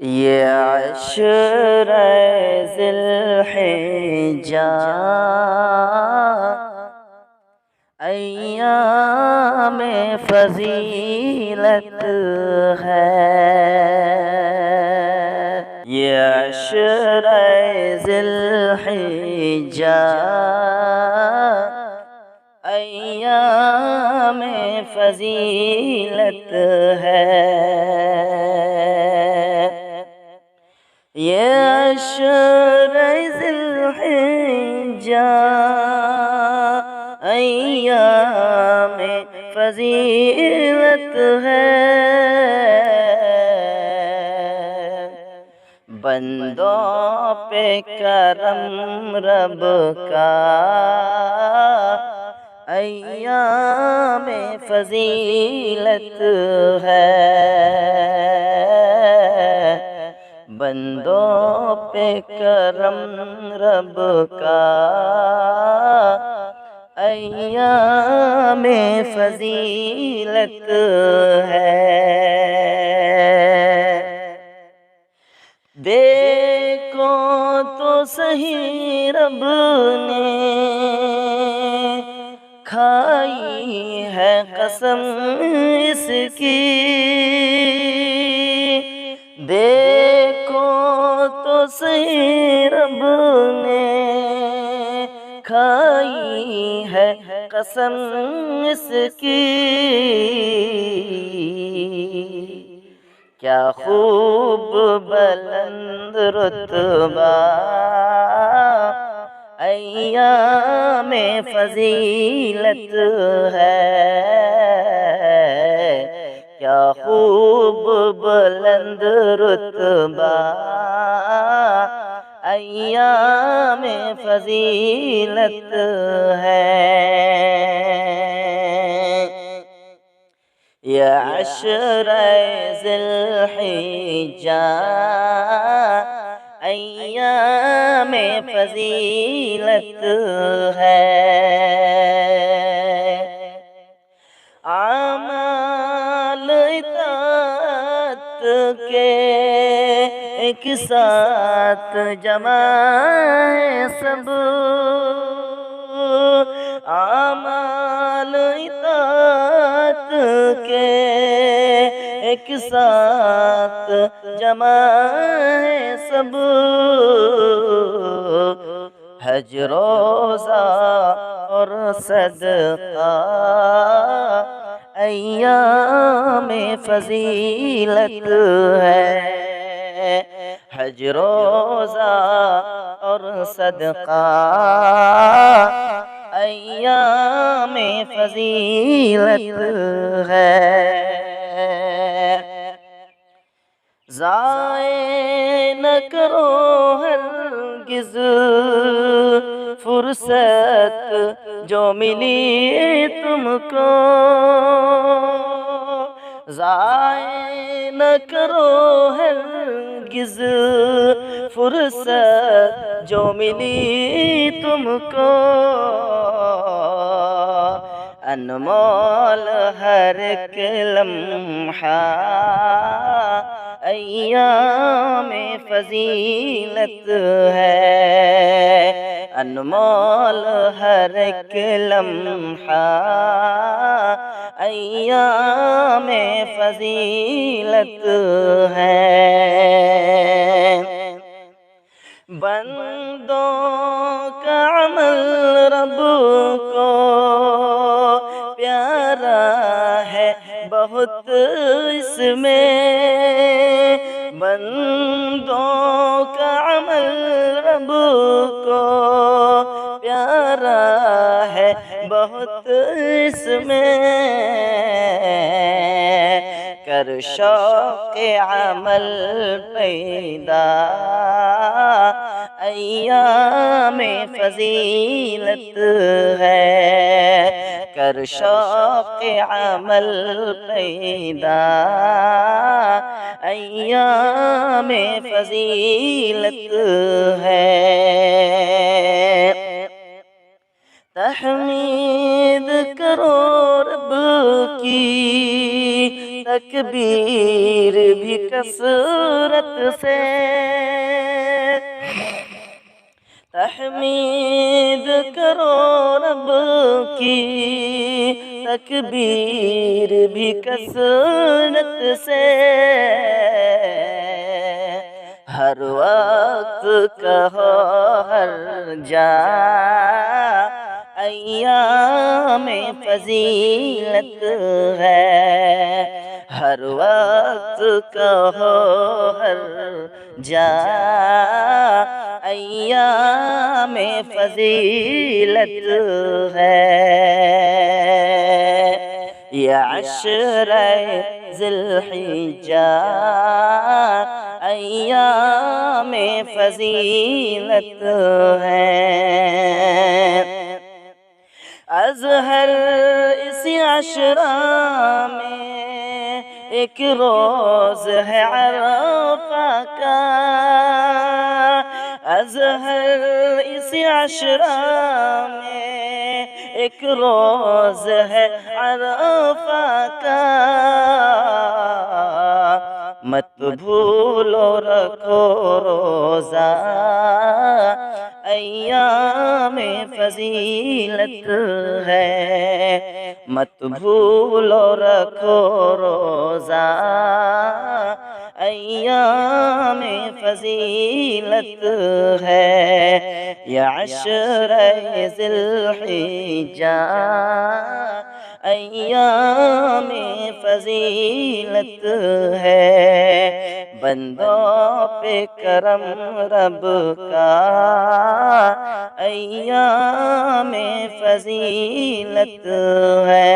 ये अश्र ज़िल्हिज्जा अय्याम फ़ज़ीलत है। ये अश्र ज़िल्हिज्जा अय्याम फ़ज़ीलत है। ये अश्र ज़िल्हिज्जा अय्याम फ़ज़ीलत है। बंदों पे करम रब का अय्याम फ़ज़ीलत है। बंदों पे करम रब का अय्याम फ़ज़ीलत है। देखो तो सही रब ने खाई है कसम इसकी। देखो तो सही रब ने खाई है कसम इसकी। क्या खूब बुलंद रुतबा अय्याम फ़ज़ीलत है। क्या खूब बुलंद रुतबा अय्याम फ़ज़ीलत है। ये अश्र ज़िल्हिज्जा अय्याम फ़ज़ीलत है। आमाल इताअत के एक साथ जमा है सब। आमाल इताअत के एक साथ जमा है सब। हज रोज़ा और सदका अय्याम फ़ज़ीलत है। हज रोज़ा और सदका अय्याम फ़ज़ीलत है। ज़ाये न करो हरगिज़ फुर्सत जो मिली तुमको। ज़ाये न करो हरगिज़ फुर्सत जो मिली तुमको। अनमोल हर एक लम्हा अय्याम फ़ज़ीलत है। अनमोल हर एक लम्हा अय्याम फ़ज़ीलत है। बंदों का अमल रब को प्यारा है बहुत इसमें। बंदों का अमल रब को प्यारा है बहुत इसमें। कर शौक़ अमल पैदा अय्याम फ़ज़ीलत है। कर शौक़ अमल पैदा अय्याम फ़ज़ीलत है। तहमीद करो रब की तकबीर भी कसरत से, तहमीद करो रब की तकबीर भी कसरत से। हर वक्त कहो हर जा अय्याम फजीलत है। हर वक्त कहो हर जा अय्याम फजीलत है। या अशरे ज़िल्हिज्जा अय्याम फजीलत है। अज़हर इसी अशरा में एक रोज़ है अरफ़ा का। अज़हर इसी अशरा में एक रोज़ है अरफ़ा का। मत भूलो रखो रोज़ा अय्याम फजीलत है। मत भूलो रखो रोज़ा अय्याम फजीलत है। या अशरे ज़िल्हिज्जा अय्याम फजीलत है। बंदों पे करम रब का अय्याम फजीलत है।